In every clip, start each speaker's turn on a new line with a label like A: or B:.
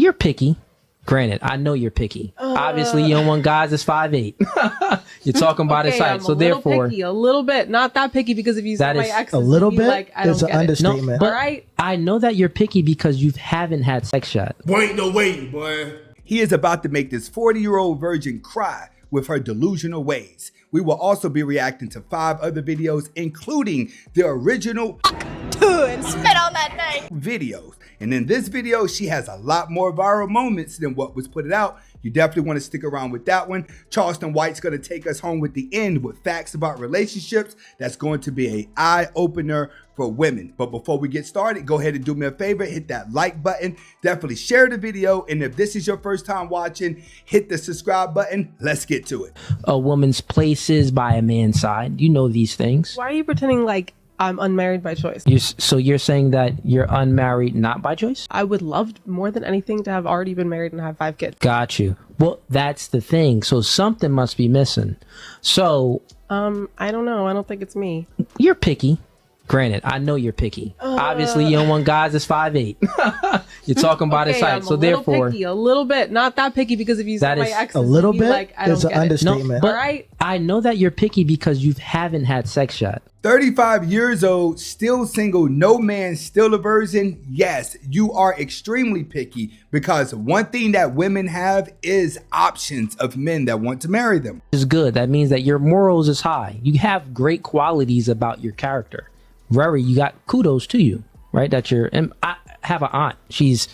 A: You're picky. Granted, I know you're picky. Obviously, you don't want guys that's 5'8". You're talking about his height, so therefore,
B: picky, a little bit, not that picky because if you saw my exes,
C: a little bit.
B: Like, I
C: it's
B: don't
C: an
B: get
C: understatement.
A: No, but
B: all right.
A: I know that you're picky because you haven't had sex yet.
D: Boy, ain't no waiting, boy.
E: He is about to make this 40-year-old virgin cry with her delusional ways. We will also be reacting to 5 other videos, including the original
F: and spit on that thing.
E: videos. And in this video, she has a lot more viral moments than what was put out. You definitely want to stick around with that one. Charleston White's going to take us home with the end with facts about relationships. That's going to be an eye-opener for women. But before we get started, go ahead and do me a favor, hit that like button, definitely share the video, and if this is your first time watching, hit the subscribe button. Let's get to it.
A: A woman's place is by a man's side. You know these things.
B: Why are you pretending like I'm unmarried by choice?
A: So you're saying that you're unmarried not by choice?
B: I would love more than anything to have already been married and have 5 kids.
A: Got you. Well, that's the thing. So something must be missing. So
B: I don't know. I don't think it's me.
A: you're picky. Granted, I know you're picky. Obviously, you don't want guys that's 5'8". You're talking about his height, so therefore,
B: picky, a little bit, not that picky because if you saw my exes,
C: a little bit.
B: like, I don't
C: it's an
B: get
C: understatement.
A: No, but
B: all right.
A: I know that you're picky because you haven't had sex yet.
E: 35 years old, still single, no man, still a virgin. Yes, you are extremely picky because one thing that women have is options of men that want to marry them.
A: Is good. That means that your morals is high. You have great qualities about your character. Very, you got kudos to you, right? That you're, and I have an aunt. She's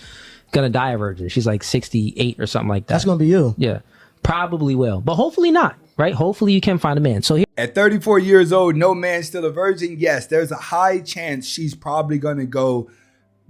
A: gonna die a virgin. She's like 68 or something like that.
C: That's gonna be you.
A: Yeah, probably will, but hopefully not, right? Hopefully you can find a man. So here,
E: At 34 years old, no man, still a virgin. Yes, there's a high chance she's probably gonna go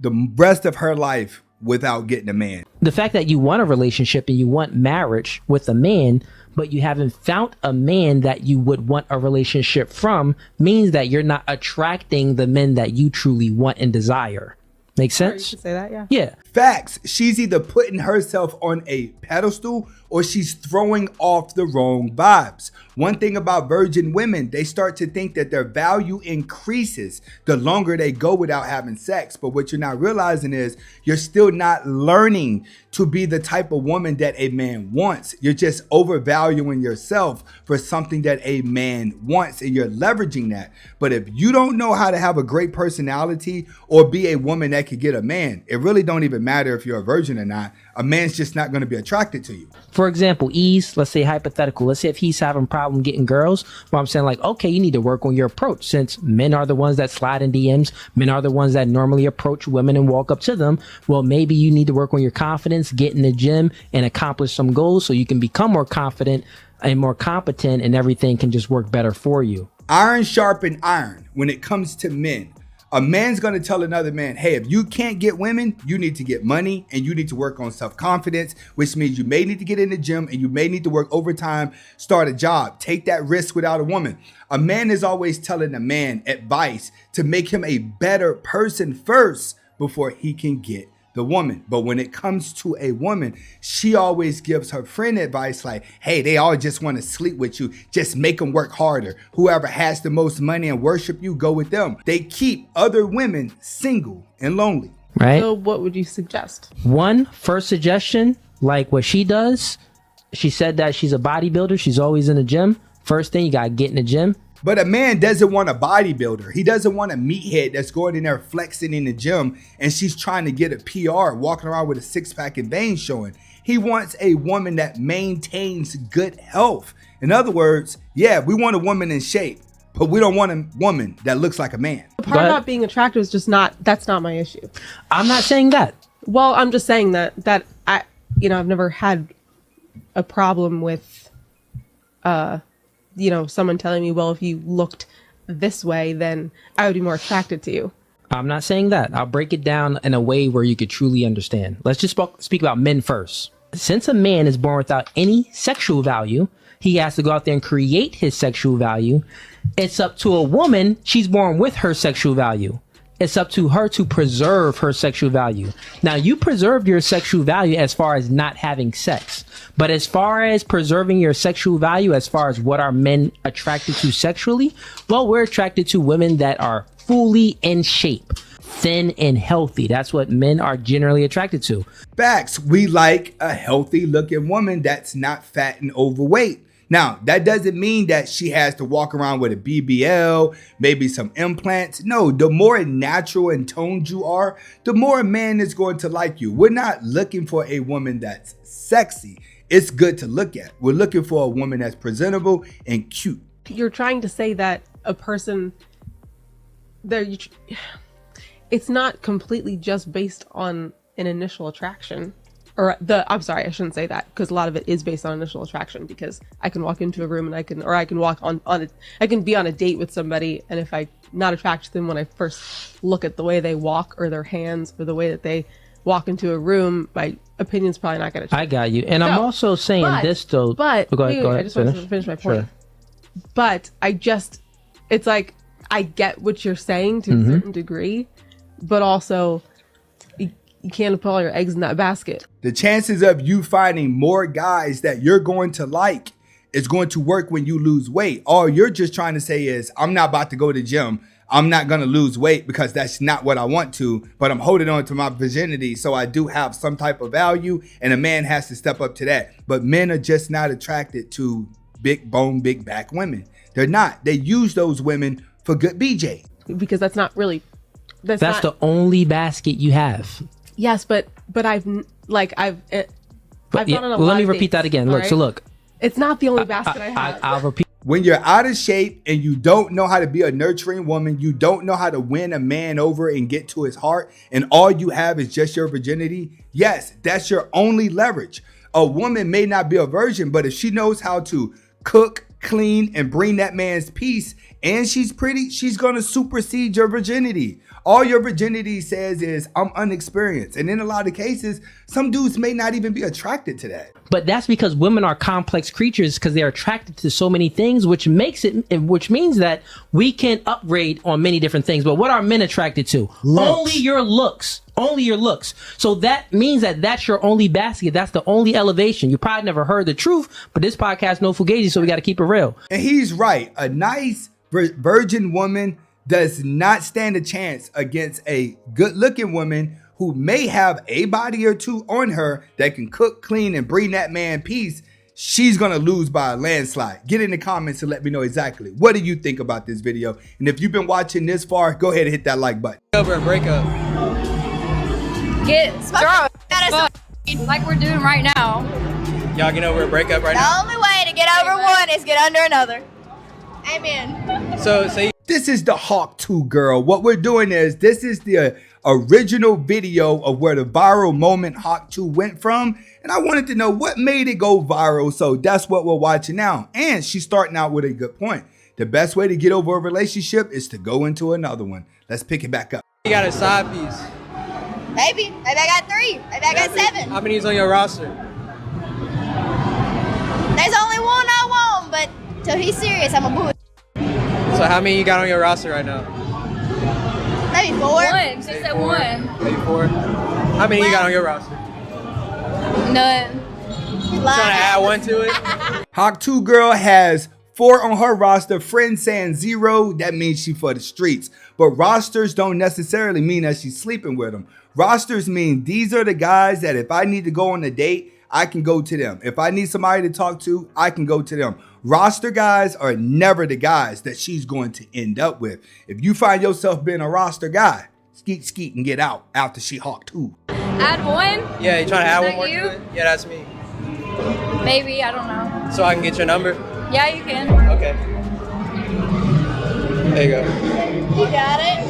E: the rest of her life without getting a man.
A: the fact that you want a relationship and you want marriage with a man, but you haven't found a man that you would want a relationship from means that you're not attracting the men that you truly want and desire. Make
B: Or you
A: sense?
B: could say that, yeah.
A: Yeah.
E: Facts. She's either putting herself on a pedestal or she's throwing off the wrong vibes. One thing about virgin women, they start to think that their value increases the longer they go without having sex. But what you're not realizing is you're still not learning to be the type of woman that a man wants. You're just overvaluing yourself for something that a man wants and you're leveraging that. But if you don't know how to have a great personality or be a woman that could get a man, it really don't even matter if you're a virgin or not. A man's just not going to be attracted to you.
A: For example, Ease, let's say hypothetical. Let's say if he's having a problem getting girls, well, I'm saying like, okay, you need to work on your approach since men are the ones that slide in DMs. Men are the ones that normally approach women and walk up to them. Well, maybe you need to work on your confidence, get in the gym and accomplish some goals so you can become more confident and more competent and everything can just work better for you.
E: Iron sharpen iron when it comes to men. A man's going to tell another man, hey, if you can't get women, you need to get money and you need to work on self-confidence, which means you may need to get in the gym and you may need to work overtime, start a job, take that risk without a woman. A man is always telling a man advice to make him a better person first before he can get the woman. But when it comes to a woman, she always gives her friend advice like, hey, they all just want to sleep with you. Just make them work harder. Whoever has the most money and worship you, go with them. They keep other women single and lonely.
A: Right?
B: So what would you suggest?
A: One first suggestion, like what she does, she said that she's a bodybuilder. She's always in the gym. First thing, you got to get in the gym.
E: But a man doesn't want a bodybuilder. He doesn't want a meathead that's going in there flexing in the gym and she's trying to get a PR, walking around with a six-pack and veins showing. He wants a woman that maintains good health. In other words, yeah, we want a woman in shape, but we don't want a woman that looks like a man.
B: The part about being attractive is just that's not my issue.
A: I'm not saying that.
B: Well, I'm just saying that I, I've never had a problem with, someone telling me, well, if you looked this way, then I would be more attracted to you.
A: I'm not saying that. I'll break it down in a way where you could truly understand. Let's just speak about men first. Since a man is born without any sexual value, he has to go out there and create his sexual value. It's up to a woman. She's born with her sexual value. It's up to her to preserve her sexual value. Now, you preserved your sexual value as far as not having sex. But as far as preserving your sexual value, as far as what are men attracted to sexually, well, we're attracted to women that are fully in shape. thin and healthy. That's what men are generally attracted to.
E: Facts. We like a healthy looking woman that's not fat and overweight. Now, that doesn't mean that she has to walk around with a BBL, maybe some implants. No, the more natural and toned you are, the more a man is going to like you. We're not looking for a woman that's sexy. It's good to look at. We're looking for a woman that's presentable and cute.
B: You're trying to say that a person, it's not completely just based on an initial attraction. I'm sorry, I shouldn't say that, because a lot of it is based on initial attraction, because I can walk into a room and I can walk I can be on a date with somebody, and if I'm not attracted to them when I first look at the way they walk or their hands or the way that they walk into a room, my opinion's probably not going to change.
A: I got you. And I'm also saying this though.
B: But
A: go ahead,
B: I just want to finish my point. Sure. But it's like, I get what you're saying to a certain degree, but also you can't put all your eggs in that basket.
E: The chances of you finding more guys that you're going to like is going to work when you lose weight. All you're just trying to say is, I'm not about to go to the gym. I'm not going to lose weight because that's not what I want to, but I'm holding on to my virginity. So I do have some type of value, and a man has to step up to that. But men are just not attracted to big bone, big back women. They're not. They use those women for good BJ.
B: Because that's not really,
A: that's the only basket you have.
B: Yes, but I've gone on a
A: let
B: lot
A: me
B: of
A: repeat
B: dates,
A: that again. Look,
B: right?
A: so look.
B: It's not the only basket I have.
A: I'll repeat.
E: When you're out of shape and you don't know how to be a nurturing woman, you don't know how to win a man over and get to his heart, and all you have is just your virginity, yes, that's your only leverage. A woman may not be a virgin, but if she knows how to cook, clean, and bring that man's peace, and she's pretty, she's gonna supersede your virginity. All your virginity says is, I'm unexperienced. And in a lot of cases, some dudes may not even be attracted to that.
A: But that's because women are complex creatures, because they're attracted to so many things, which means that we can upgrade on many different things. But what are men attracted to? Only your looks. Only your looks. So that means that that's your only basket. That's the only elevation. You probably never heard the truth, but this podcast no fugazi, so we got to keep it real.
E: And he's right. A nice virgin woman does not stand a chance against a good-looking woman who may have a body or two on her that can cook, clean, and bring that man peace. She's gonna lose by a landslide. Get in the comments and let me know exactly what do you think about this video. And if you've been watching this far, go ahead and hit that like button.
C: Over and break up.
F: Get drunk. Like we're doing right now.
C: Y'all get over a breakup right now?
F: The only way to get over one is get under another. Amen.
C: So
E: This is the Hawk 2 girl. What we're doing is, this is the original video of where the viral moment Hawk 2 went from. And I wanted to know what made it go viral. So that's what we're watching now. And she's starting out with a good point. The best way to get over a relationship is to go into another one. Let's pick it back up.
C: you got a side piece.
F: Maybe I got 3. Maybe I got 7.
C: How many is on your roster?
F: There's only one I want, but till he's serious, I'm a boo.
C: So how many you got on your roster right now?
F: Maybe 4. 1. She said 1.
C: Maybe 4. How many you got on your roster?
F: None.
C: Trying to add 1 to it?
E: Hawk 2 girl has 4 on her roster. Friend saying 0. That means she for the streets. But rosters don't necessarily mean that she's sleeping with them. Rosters mean these are the guys that if I need to go on a date, I can go to them. If I need somebody to talk to, I can go to them. Roster guys are never the guys that she's going to end up with. If you find yourself being a roster guy, skeet and get out after she Hawk 2.
F: Add 1?
C: Yeah, you trying to add
F: Is
C: 1
F: that
C: more
F: you?
C: to it? Yeah, that's me.
F: Maybe, I don't know.
C: So I can get your number?
F: Yeah, you can.
C: Okay. There you go.
F: You got it?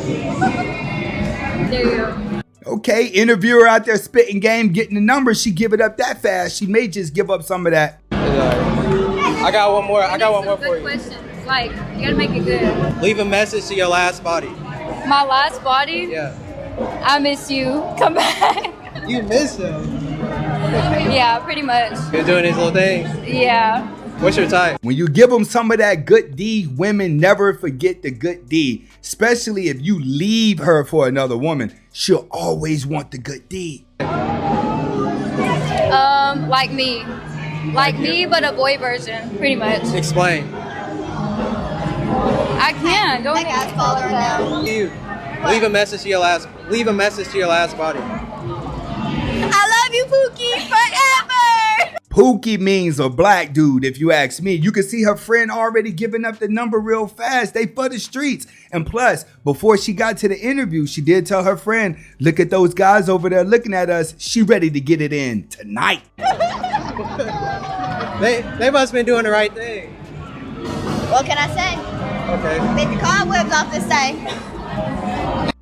F: There you go.
E: Okay, interviewer out there spitting game, getting the numbers. She give it up that fast. She may just give up some of that.
C: I got one more. I got one more for you.
F: Questions. Like, you gotta make it good.
C: Leave a message to your last body.
F: My last body?
C: Yeah.
F: I miss you. Come back.
C: You miss him.
F: Yeah, pretty much.
C: He's doing his little thing.
F: Yeah.
C: What's your type?
E: When you give them some of that good D, women never forget the good D. Especially if you leave her for another woman. She'll always want the good D.
F: Like me. Like me, but a boy version, pretty much.
C: Explain.
F: I can. Don't make us call her now.
C: You. Leave a message to your last body.
F: I love you, Pookie, forever.
E: Pookie means a black dude, if you ask me. You can see her friend already giving up the number real fast. They for the streets. And plus, before she got to the interview, she did tell her friend, look at those guys over there looking at us. She ready to get it in tonight.
C: They must have been doing the right thing.
F: What can I say?
C: Okay.
F: Take the cobwebs off this day.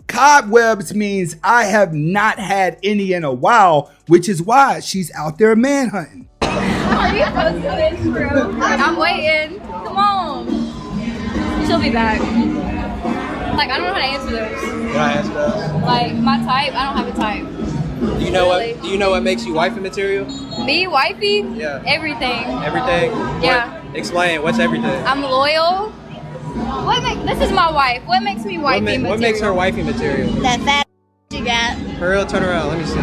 E: Cobwebs means I have not had any in a while, which is why she's out there manhunting.
D: Are you posting this room? I'm waiting. Come on. She'll be back. Like, I don't know how to answer those.
C: Can I ask those?
D: Like, my type, I don't have a type.
C: Do you know what makes you wifey material?
D: Me, wifey?
C: Yeah.
D: Everything.
C: Everything?
D: Yeah.
C: Explain. What's everything?
D: I'm loyal. This is my wife. What makes me wifey material?
C: What makes her wifey material?
F: That fat you got.
C: For real, turn around. Let me see.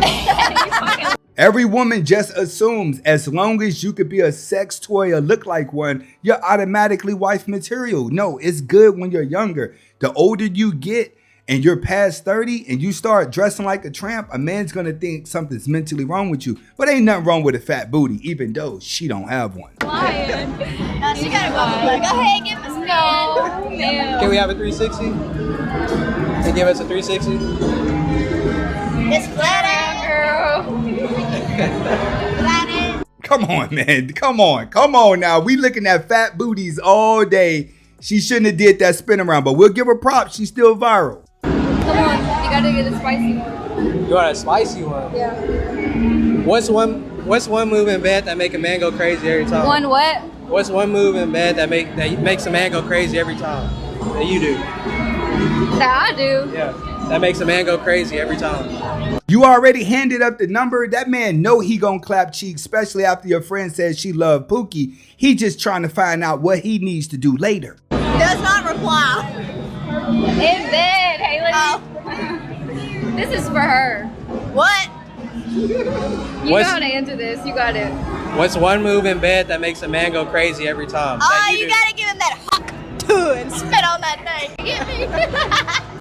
E: Every woman just assumes as long as you could be a sex toy or look like one, you're automatically wife material. No, it's good when you're younger. The older you get and you're past 30 and you start dressing like a tramp, a man's gonna think something's mentally wrong with you. But ain't nothing wrong with a fat booty, even though she don't have one.
D: Lying.
F: No, she got a bubble butt. Go ahead, give us
D: No, man.
C: Can we have a 360? Can you give us a 360?
F: It's flat
D: Girl.
F: flat.
E: Come on, man. Come on now. We looking at fat booties all day. She shouldn't have did that spin around, but we'll give her props. She's still viral.
D: Come on, you gotta get a spicy one.
C: You want a spicy one?
D: Yeah.
C: What's one move in bed that make a man go crazy every time?
D: One what?
C: What's one move in bed that makes a man go crazy every time? That you do?
D: That I do.
C: Yeah. That makes a man go crazy every time.
E: You already handed up the number. That man know he gonna clap cheeks, especially after your friend says she loved Pookie. He just trying to find out what he needs to do later.
F: Does not reply.
D: In bed, Haley.
F: Oh.
D: This is for her.
F: What?
D: You know how to answer this. You got it.
C: What's one move in bed that makes a man go crazy every time?
F: Oh,
C: that
F: you
C: do?
F: gotta give him that hawk too and spit on that thing. You get me?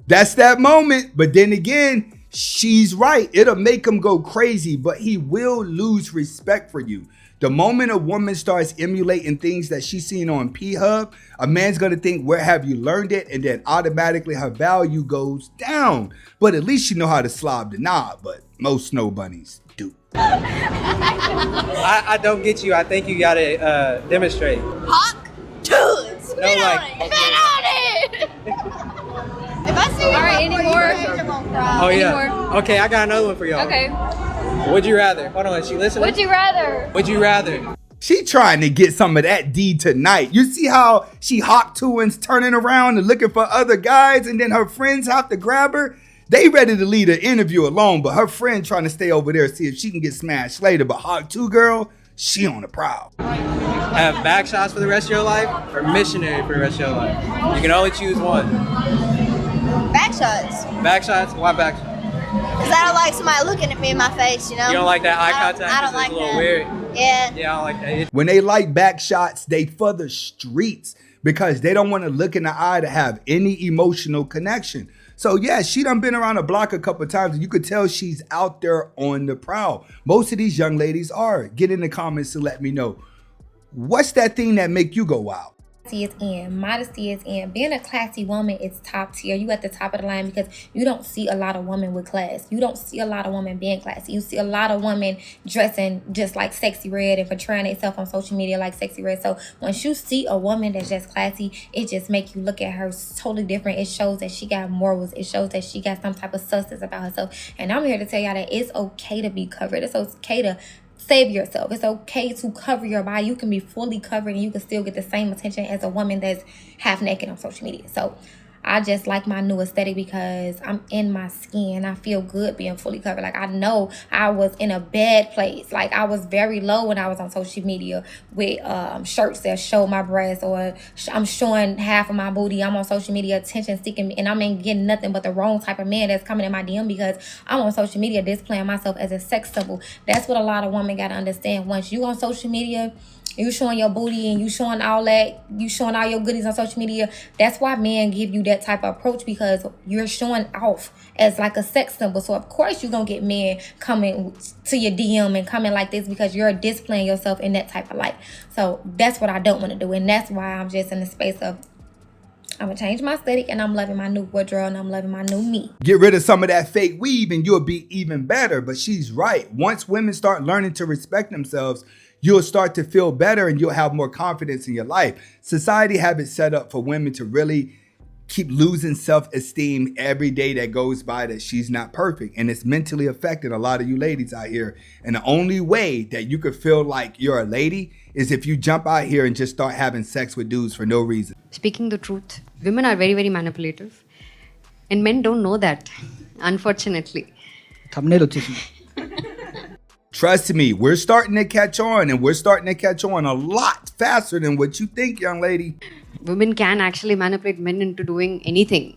E: That's that moment. But then again, she's right. It'll make him go crazy, but he will lose respect for you. The moment a woman starts emulating things that she's seen on P-Hub, a man's gonna think, where have you learned it? And then automatically her value goes down. But at least you know how to slob the knob, but most snow bunnies do.
C: I don't get you. I think you gotta demonstrate.
F: Hawk too and spit on
C: like-
F: it. Spit on it. If I see you
D: All right,
F: before
D: any
F: you
D: more?
F: raise, you're gonna cry.
C: Oh yeah.
D: Anymore?
C: Okay, I got another one for y'all.
D: Okay.
C: Would you rather? Hold on, is she listening?
D: Would you rather?
C: Would you rather?
E: She trying to get some of that D tonight. You see how she hawk to and's turning around and looking for other guys, and then her friends have to grab her? They ready to leave the interview alone, but her friend trying to stay over there, see if she can get smashed later. But hawk 2 girl, she on the prowl.
C: Have back shots for the rest of your life or missionary for the rest of your life? You can only choose one.
F: Back shots.
C: Back shots? Why back shots?
F: Because I don't like somebody looking at me in my face, you know?
C: You don't like that eye
F: I don't-
C: contact?
F: I don't
C: 'Cause
F: like
C: it's a little
F: that.
C: weird.
F: Yeah.
C: Yeah, I don't like that.
E: When they like back shots, they for the streets because they don't want to look in the eye to have any emotional connection. So yeah, she done been around the block a couple of times and you could tell she's out there on the prowl. Most of these young ladies are. Get in the comments to let me know. What's that thing that make you go wild?
G: Is in, modesty is in. Being a classy woman is top tier. You at the top of the line because you don't see a lot of women with class. You don't see a lot of women being classy. You see a lot of women dressing just like Sexy Red and portraying themselves on social media like Sexy Red. So once you see a woman that's just classy, it just makes you look at her totally different. It shows that she got morals. It shows that she got some type of substance about herself. And I'm here to tell y'all that it's okay to be covered. It's okay to save yourself. It's okay to cover your body. You can be fully covered and you can still get the same attention as a woman that's half naked on social media. So I just like my new aesthetic because I'm in my skin. I feel good being fully covered. Like I know I was in a bad place. Like I was very low when I was on social media with shirts that show my breasts or I'm showing half of my booty. I'm on social media attention seeking and I'm ain't getting nothing but the wrong type of man that's coming in my DM because I'm on social media displaying myself as a sex symbol. That's what a lot of women got to understand. Once you on social media, you showing your booty and you showing all that, you showing all your goodies on social media. That's why men give you that type of approach because you're showing off as like a sex symbol. So of course you're gonna get men coming to your DM and coming like this because you're displaying yourself in that type of light. So that's what I don't want to do, and that's why I'm just in the space of I'm gonna change my aesthetic, and I'm loving my new wardrobe, and I'm loving my new me.
E: Get rid of some of that fake weave and you'll be even better. But she's right. Once women start learning to respect themselves, you'll start to feel better and you'll have more confidence in your life. Society have it set up for women to really keep losing self-esteem every day that goes by that she's not perfect. And it's mentally affecting a lot of you ladies out here. And the only way that you could feel like you're a lady is if you jump out here and just start having sex with dudes for no reason.
H: Speaking the truth, women are very, very manipulative. And men don't know that, unfortunately.
E: Trust me, we're starting to catch on, and we're starting to catch on a lot faster than what you think, young lady.
H: Women can actually manipulate men into doing anything,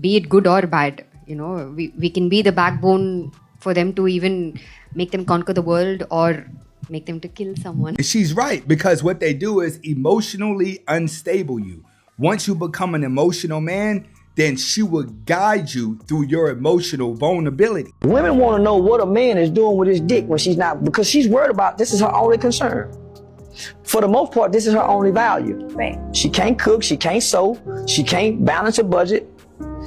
H: be it good or bad. You know, we can be the backbone for them to even make them conquer the world or make them to kill someone.
E: She's right, because what they do is emotionally unstable you. Once you become an emotional man, then she will guide you through your emotional vulnerability.
I: Women want to know what a man is doing with his dick when she's not, because she's worried about this is her only concern. For the most part, this is her only value.
F: Right.
I: She can't cook, she can't sew, she can't balance a budget,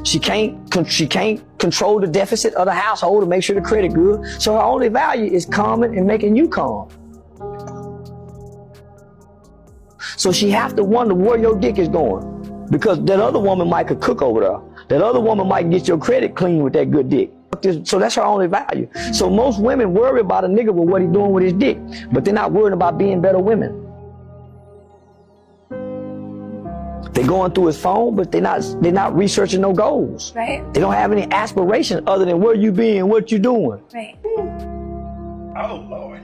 I: she can't control the deficit of the household to make sure the credit good. So her only value is calming and making you calm. So she have to wonder where your dick is going. Because that other woman might could cook over there. That other woman might get your credit clean with that good dick. So that's her only value. So most women worry about a nigga with what he's doing with his dick, but they're not worried about being better women. They're going through his phone, but they're not researching no goals.
F: Right.
I: They don't have any aspirations other than where you be and what you doing.
F: Right.
E: Oh, Lord.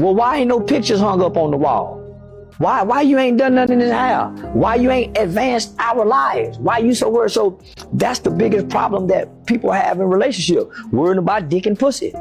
I: Well, why ain't no pictures hung up on the wall? Why you ain't done nothing in this house? Why you ain't advanced our lives? Why you so worried? So that's the biggest problem that people have in relationship, worrying about dick and pussy.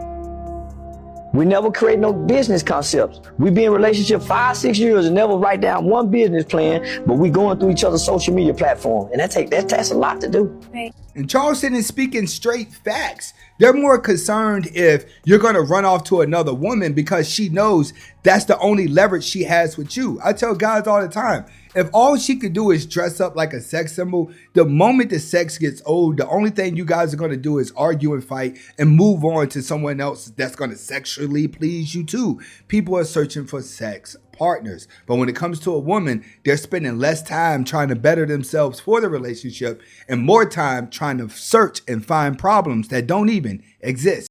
I: We never create no business concepts. We be in relationship 5-6 years and never write down one business plan, but we going through each other's social media platform. And that's a lot to do.
F: Right.
E: And Charleston is speaking straight facts. They're more concerned if you're going to run off to another woman because she knows that's the only leverage she has with you. I tell guys all the time, if all she could do is dress up like a sex symbol, the moment the sex gets old, the only thing you guys are going to do is argue and fight and move on to someone else that's going to sexually please you too. People are searching for sex partners. But when it comes to a woman, they're spending less time trying to better themselves for the relationship and more time trying to search and find problems that don't even exist.